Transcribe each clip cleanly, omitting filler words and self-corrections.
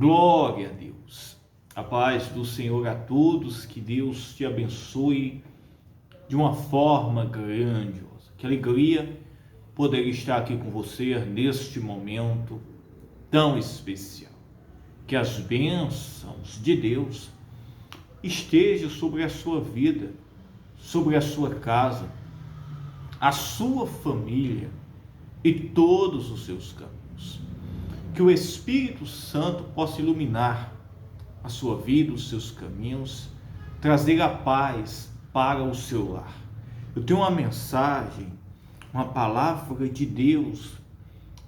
Glória a Deus. A paz do Senhor a todos, que Deus te abençoe de uma forma grandiosa. Que alegria poder estar aqui com você neste momento tão especial. Que as bênçãos de Deus estejam sobre a sua vida, sobre a sua casa, a sua família e todos os seus caminhos. Que o Espírito Santo possa iluminar a sua vida, os seus caminhos, trazer a paz para o seu lar. Eu tenho uma mensagem, uma palavra de Deus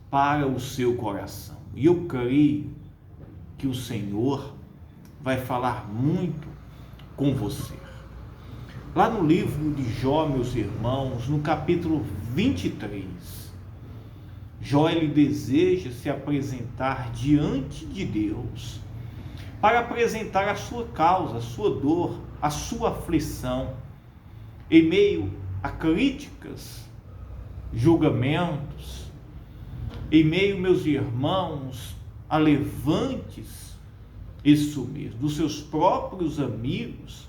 para o seu coração. E eu creio que o Senhor vai falar muito com você. Lá no livro de Jó, meus irmãos, no capítulo 23, Jó, ele deseja se apresentar diante de Deus para apresentar a sua causa, a sua dor, a sua aflição, em meio a críticas, julgamentos, em meio, meus irmãos, a levantes, isso mesmo, dos seus próprios amigos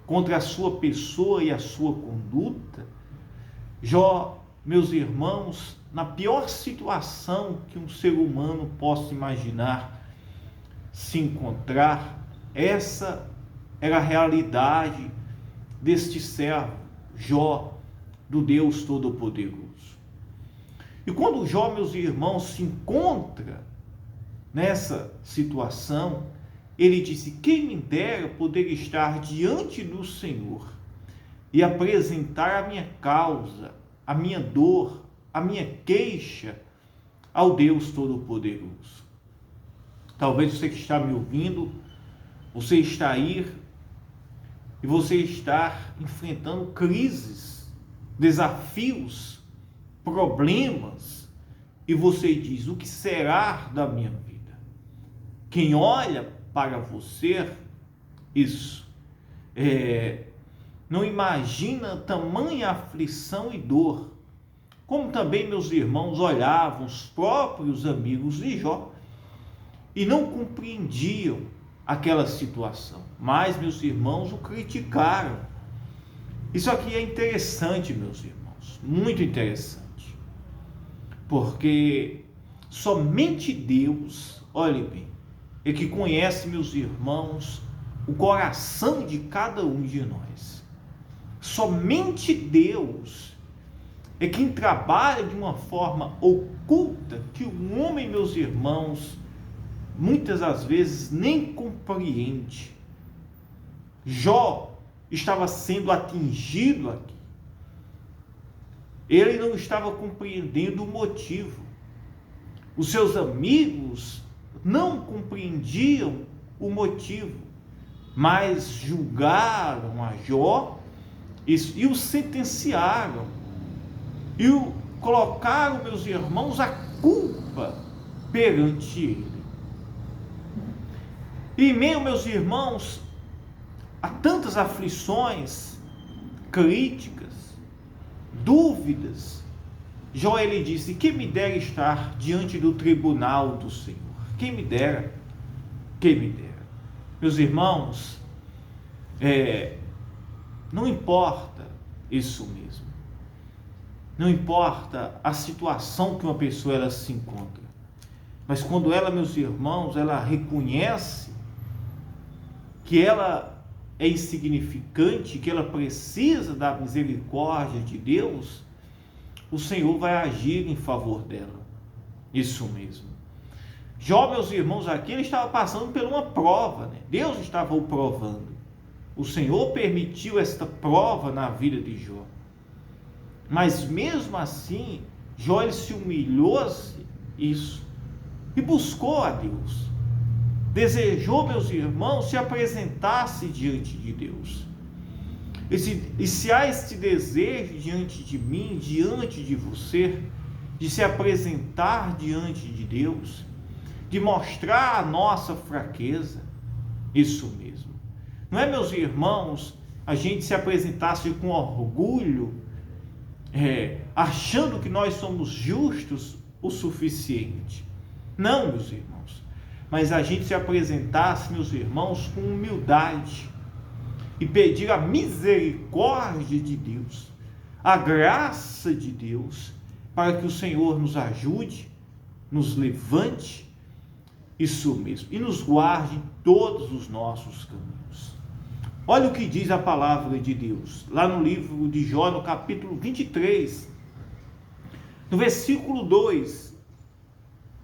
contra a sua pessoa e a sua conduta. Jó, meus irmãos, na pior situação que um ser humano possa imaginar se encontrar, essa era a realidade deste servo, Jó, do Deus Todo-Poderoso. E quando Jó, meus irmãos, se encontra nessa situação, ele disse: quem me dera poder estar diante do Senhor e apresentar a minha causa, a minha dor, a minha queixa ao Deus Todo-Poderoso. Talvez você que está me ouvindo, você está aí e você está enfrentando crises, desafios, problemas, e você diz: o que será da minha vida? Quem olha para você, não imagina tamanha aflição e dor, como também meus irmãos olhavam os próprios amigos de Jó e não compreendiam aquela situação, mas meus irmãos o criticaram. Isso aqui é interessante, meus irmãos, muito interessante, porque somente Deus, olhe bem, é que conhece, meus irmãos, o coração de cada um de nós. Somente Deus é quem trabalha de uma forma oculta que o homem, meus irmãos, muitas das vezes nem compreende. Jó estava sendo atingido aqui. Ele não estava compreendendo o motivo. Os seus amigos não compreendiam o motivo, mas julgaram a Jó e o sentenciaram. E colocaram, meus irmãos, a culpa perante ele. E em meio, meus irmãos, a tantas aflições, críticas, dúvidas, Jó, ele disse: quem me dera estar diante do tribunal do Senhor? Quem me dera, quem me dera. Meus irmãos, não importa isso mesmo. Não importa a situação que uma pessoa ela se encontra, mas quando ela, meus irmãos, ela reconhece que ela é insignificante, que ela precisa da misericórdia de Deus, o Senhor vai agir em favor dela. Isso mesmo. Jó, meus irmãos, aqui ele estava passando por uma prova, né? Deus estava o provando. O Senhor permitiu esta prova na vida de Jó. Mas mesmo assim, Jó ele se humilhou-se e buscou a Deus. Desejou, meus irmãos, se apresentasse diante de Deus. E se há este desejo diante de mim, diante de você, de se apresentar diante de Deus, de mostrar a nossa fraqueza, isso mesmo. Não é, meus irmãos, a gente se apresentasse com orgulho, achando que nós somos justos o suficiente. Não, meus irmãos, mas a gente se apresentasse, meus irmãos, com humildade e pedir a misericórdia de Deus, a graça de Deus, para que o Senhor nos ajude, nos levante, isso mesmo, e nos guarde em todos os nossos caminhos. Olha o que diz a palavra de Deus, lá no livro de Jó, no capítulo 23, no versículo 2,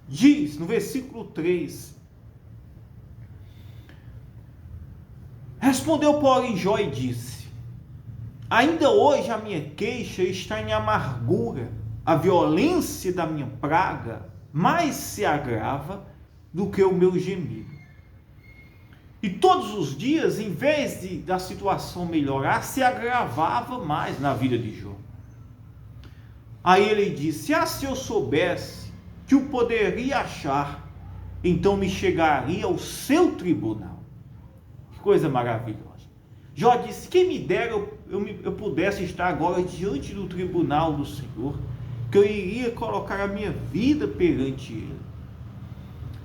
diz, no versículo 3, respondeu, porém, Jó e disse: ainda hoje a minha queixa está em amargura, a violência da minha praga mais se agrava do que o meu gemido. E todos os dias, em vez da situação melhorar, se agravava mais na vida de Jó. Aí ele disse: se eu soubesse que o poderia achar, então me chegaria ao seu tribunal. Que coisa maravilhosa. Jó disse: quem me dera eu pudesse estar agora diante do tribunal do Senhor, que eu iria colocar a minha vida perante Ele.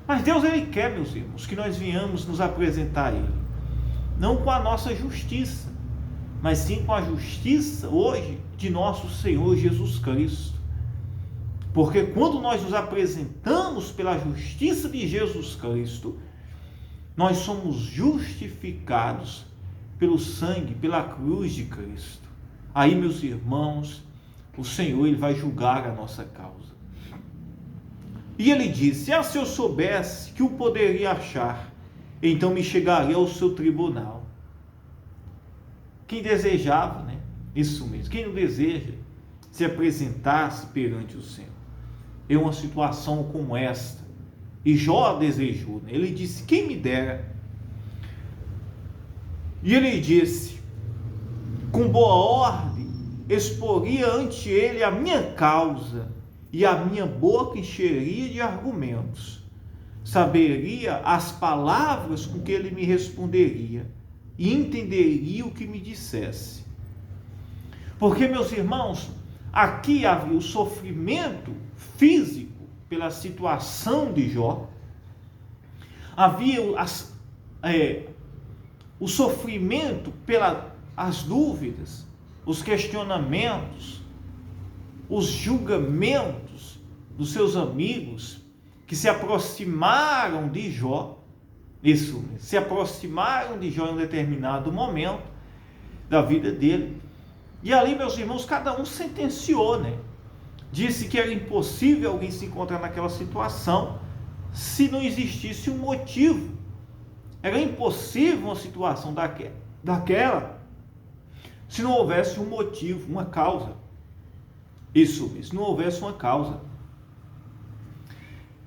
Mas Deus, Ele quer, meus irmãos, que nós venhamos nos apresentar a Ele, não com a nossa justiça, mas sim com a justiça hoje de nosso Senhor Jesus Cristo. Porque quando nós nos apresentamos pela justiça de Jesus Cristo, nós somos justificados pelo sangue, pela cruz de Cristo. Aí, meus irmãos, o Senhor, Ele vai julgar a nossa causa. E ele disse: se eu soubesse que o poderia achar, então me chegaria ao seu tribunal. Quem desejava, né? Isso mesmo, quem não deseja se apresentasse perante o Senhor? É uma situação como esta. E Jó desejou, né? Ele disse: quem me dera. E ele disse: com boa ordem exporia ante ele a minha causa, e a minha boca encheria de argumentos. Saberia as palavras com que ele me responderia, e entenderia o que me dissesse. Porque, meus irmãos, aqui havia o sofrimento físico pela situação de Jó, havia o sofrimento pelas dúvidas, os questionamentos, os julgamentos dos seus amigos que se aproximaram de Jó, se aproximaram de Jó em um determinado momento da vida dele. E ali, meus irmãos, cada um sentenciou, né? Disse que era impossível alguém se encontrar naquela situação se não existisse um motivo. Era impossível uma situação daquela se não houvesse um motivo, uma causa. Isso, se não houvesse uma causa.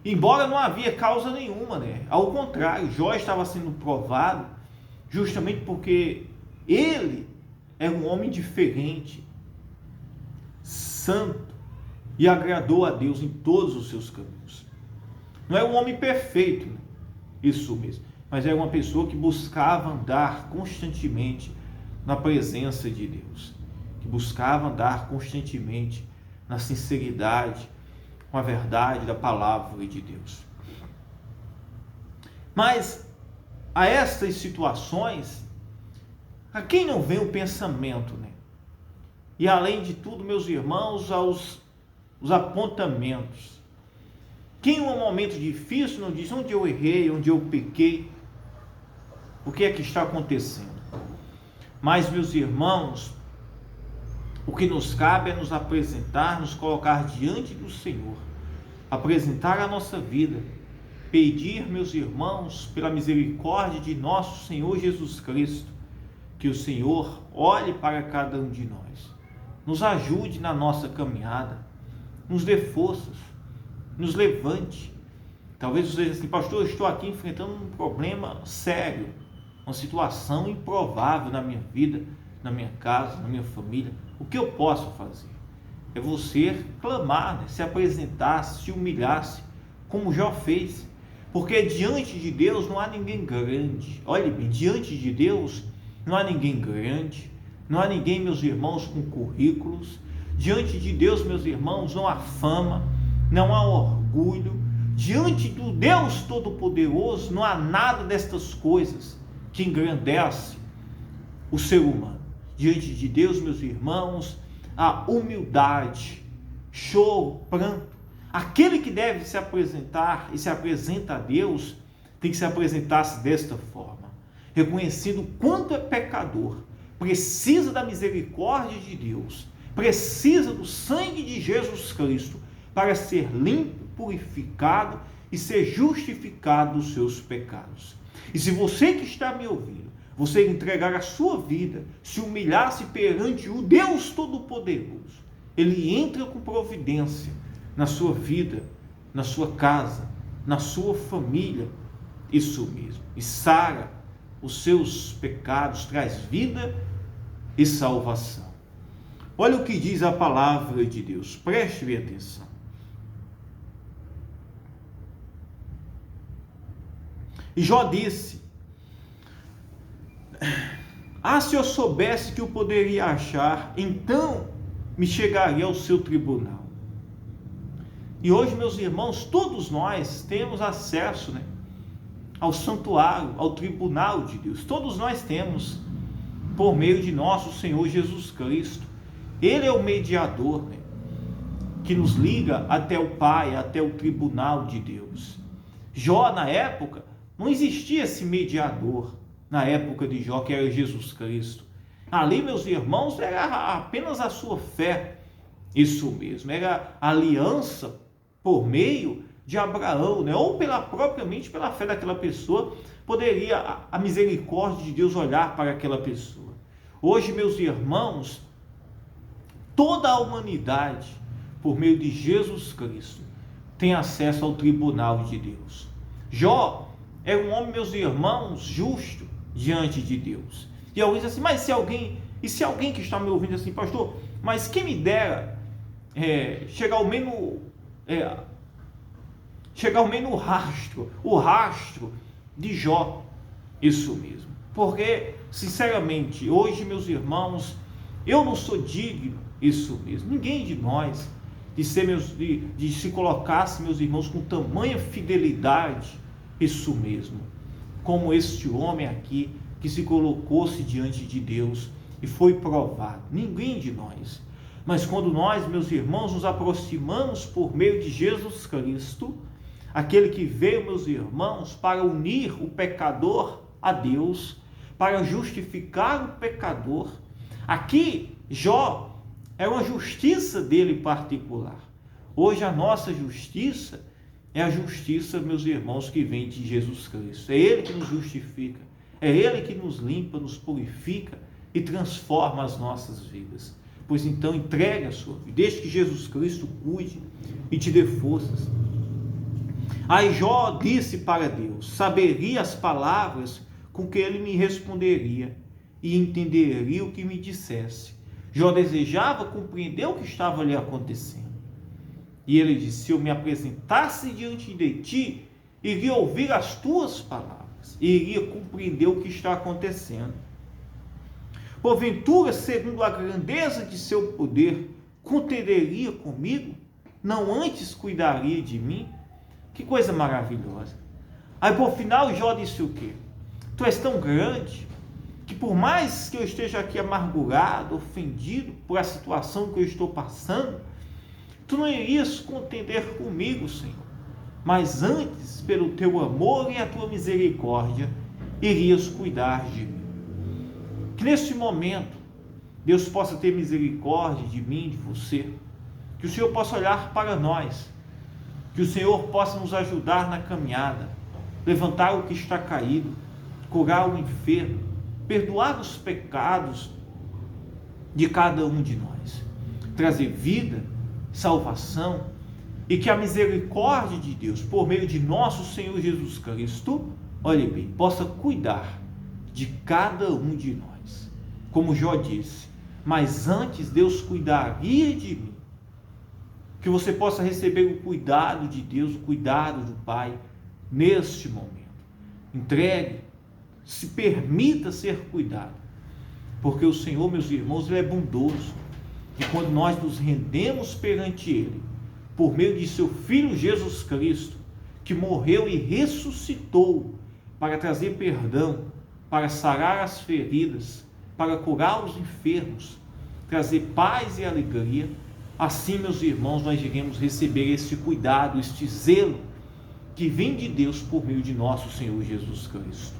Embora não havia causa nenhuma, né? Ao contrário, Jó estava sendo provado justamente porque ele era um homem diferente, santo, e agradou a Deus em todos os seus caminhos. Não é um homem perfeito, né? Isso mesmo, mas era uma pessoa que buscava andar constantemente na presença de Deus, que buscava andar constantemente na sinceridade, com a verdade da palavra de Deus. Mas a estas situações, a quem não vem o pensamento, né? E além de tudo, meus irmãos, os apontamentos. Quem em um momento difícil não diz: onde eu errei, onde eu pequei, o que é que está acontecendo? Mas, meus irmãos, o que nos cabe é nos apresentar, nos colocar diante do Senhor, apresentar a nossa vida, pedir, meus irmãos, pela misericórdia de nosso Senhor Jesus Cristo, que o Senhor olhe para cada um de nós, nos ajude na nossa caminhada, nos dê forças, nos levante. Talvez você diga assim: pastor, eu estou aqui enfrentando um problema sério, uma situação improvável na minha vida, na minha casa, na minha família. O que eu posso fazer? É você clamar, né? Se apresentar, se humilhar-se, como Jó fez. Porque diante de Deus não há ninguém grande. Olhe bem, diante de Deus não há ninguém grande, não há ninguém, meus irmãos, com currículos. Diante de Deus, meus irmãos, não há fama, não há orgulho. Diante do Deus Todo-Poderoso, não há nada destas coisas que engrandece o ser humano. Diante de Deus, meus irmãos, a humildade, choro, pranto. Aquele que deve se apresentar e se apresenta a Deus, tem que se apresentar-se desta forma, reconhecendo quanto é pecador, precisa da misericórdia de Deus, precisa do sangue de Jesus Cristo para ser limpo, purificado e ser justificado dos seus pecados. E se você que está me ouvindo, você entregar a sua vida, se humilhar-se perante o Deus Todo-Poderoso, Ele entra com providência na sua vida, na sua casa, na sua família, isso mesmo, e sara os seus pecados, traz vida e salvação. Olha o que diz a palavra de Deus, preste bem atenção. E Jó disse: se eu soubesse que o poderia achar, então me chegaria ao seu tribunal. E hoje, meus irmãos, todos nós temos acesso, ao santuário, ao tribunal de Deus. Todos nós temos, por meio de nosso Senhor Jesus Cristo. Ele é o mediador, que nos liga até o Pai, até o tribunal de Deus. Jó, na época, não existia esse mediador, na época de Jó, que era Jesus Cristo. Ali, meus irmãos, era apenas a sua fé, isso mesmo, era a aliança por meio de Abraão, ou propriamente pela fé daquela pessoa, poderia a misericórdia de Deus olhar para aquela pessoa. Hoje, meus irmãos, toda a humanidade, por meio de Jesus Cristo, tem acesso ao tribunal de Deus. Jó era um homem, meus irmãos, justo diante de Deus. E alguém diz assim, mas se alguém que está me ouvindo assim, pastor, mas quem me dera chegar ao menos o rastro de Jó, isso mesmo. Porque, sinceramente, hoje, meus irmãos, eu não sou digno, isso mesmo, ninguém de nós, de se colocasse, meus irmãos, com tamanha fidelidade, isso mesmo, como este homem aqui, que se colocou-se diante de Deus e foi provado. Ninguém de nós. Mas quando nós, meus irmãos, nos aproximamos por meio de Jesus Cristo, aquele que veio, meus irmãos, para unir o pecador a Deus, para justificar o pecador. Aqui, Jó é uma justiça dele particular. Hoje a nossa justiça é a justiça, meus irmãos, que vem de Jesus Cristo. É Ele que nos justifica, é Ele que nos limpa, nos purifica e transforma as nossas vidas. Pois então entregue a sua vida, deixe que Jesus Cristo cuide e te dê forças. Aí Jó disse para Deus: saberia as palavras com que ele me responderia e entenderia o que me dissesse. Jó desejava compreender o que estava lhe acontecendo. E ele disse: se eu me apresentasse diante de ti, iria ouvir as tuas palavras, e iria compreender o que está acontecendo. Porventura, segundo a grandeza de seu poder, contenderia comigo? Não antes cuidaria de mim? Que coisa maravilhosa. Aí por final Jó disse o quê? Tu és tão grande, que por mais que eu esteja aqui amargurado, ofendido por a situação que eu estou passando, tu não irias contender comigo, Senhor, mas antes, pelo teu amor e a tua misericórdia, irias cuidar de mim. Que neste momento, Deus possa ter misericórdia de mim, de você, que o Senhor possa olhar para nós, que o Senhor possa nos ajudar na caminhada, levantar o que está caído, curar o enfermo, perdoar os pecados de cada um de nós, trazer vida, salvação, e que a misericórdia de Deus, por meio de nosso Senhor Jesus Cristo, olhe bem, possa cuidar de cada um de nós. Como Jó disse, mas antes Deus cuidaria de mim. Que você possa receber o cuidado de Deus, o cuidado do Pai, neste momento. Entregue, se permita ser cuidado, porque o Senhor, meus irmãos, Ele é bondoso, e quando nós nos rendemos perante Ele, por meio de seu Filho Jesus Cristo, que morreu e ressuscitou para trazer perdão, para sarar as feridas, para curar os enfermos, trazer paz e alegria, assim, meus irmãos, nós iremos receber este cuidado, este zelo que vem de Deus por meio de nosso Senhor Jesus Cristo.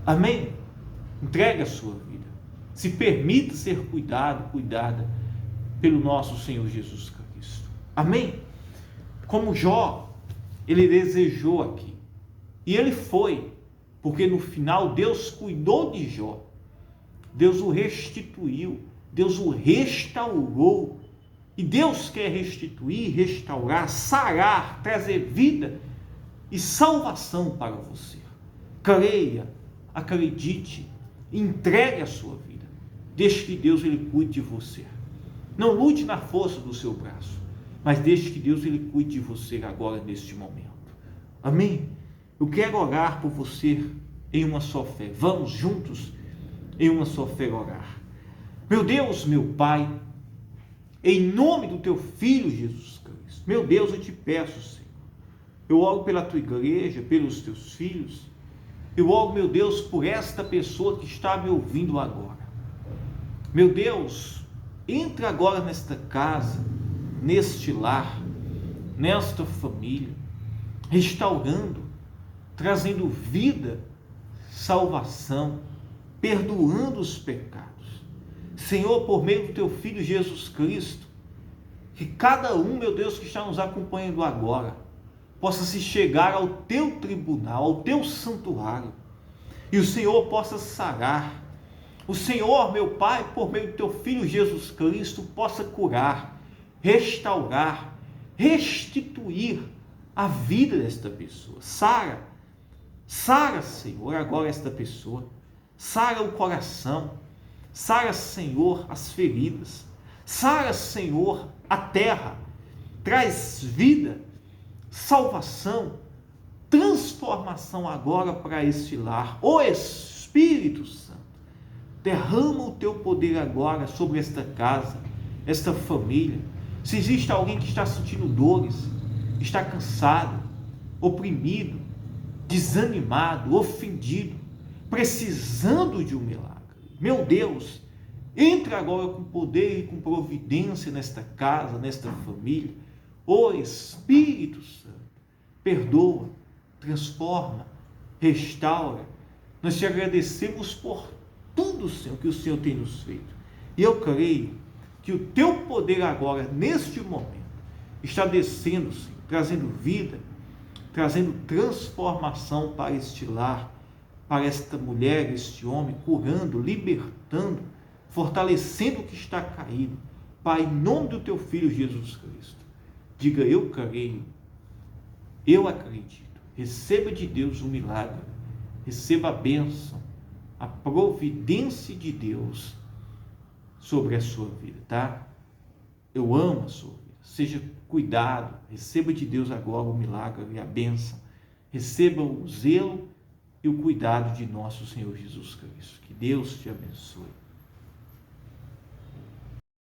Amém? Entregue a sua vida. Se permita ser cuidada pelo nosso Senhor Jesus Cristo. Amém? Como Jó, ele desejou aqui. E ele foi, porque no final Deus cuidou de Jó. Deus o restituiu, Deus o restaurou. E Deus quer restituir, restaurar, sarar, trazer vida e salvação para você. Creia, acredite, entregue a sua vida. Deixe que Deus ele cuide de você. Não lute na força do seu braço, mas deixe que Deus ele cuide de você agora neste momento. Amém? Eu quero orar por você em uma só fé. Vamos juntos em uma só fé orar. Meu Deus, meu Pai, em nome do teu Filho Jesus Cristo, meu Deus, eu te peço, Senhor, eu oro pela tua igreja, pelos teus filhos, eu oro, meu Deus, por esta pessoa que está me ouvindo agora. Meu Deus, entra agora nesta casa, neste lar, nesta família, restaurando, trazendo vida, salvação, perdoando os pecados. Senhor, por meio do teu Filho Jesus Cristo, que cada um, meu Deus, que está nos acompanhando agora, possa se chegar ao teu tribunal, ao teu santuário, e o Senhor possa sarar. O Senhor, meu Pai, por meio do teu Filho Jesus Cristo, possa curar, restaurar, restituir a vida desta pessoa. Sara, Senhor, agora esta pessoa. Sara o coração. Sara, Senhor, as feridas. Sara, Senhor, a terra. Traz vida, salvação, transformação agora para este lar. Ó Espírito Santo, derrama o teu poder agora sobre esta casa, esta família. Se existe alguém que está sentindo dores, está cansado, oprimido, desanimado, ofendido, precisando de um milagre, meu Deus, entra agora com poder e com providência nesta casa, nesta família. Ó Espírito Santo, perdoa, transforma, restaura. Nós te agradecemos por tudo, Senhor, que o Senhor tem nos feito. E eu creio que o teu poder agora, neste momento, está descendo, Senhor, trazendo vida, trazendo transformação para este lar, para esta mulher, este homem, curando, libertando, fortalecendo o que está caído. Pai, em nome do teu Filho Jesus Cristo, diga: eu creio, eu acredito. Receba de Deus um milagre, receba a bênção, a providência de Deus sobre a sua vida, tá? Eu amo a sua vida. Seja cuidado, receba de Deus agora o milagre e a bênção. Receba o zelo e o cuidado de nosso Senhor Jesus Cristo. Que Deus te abençoe.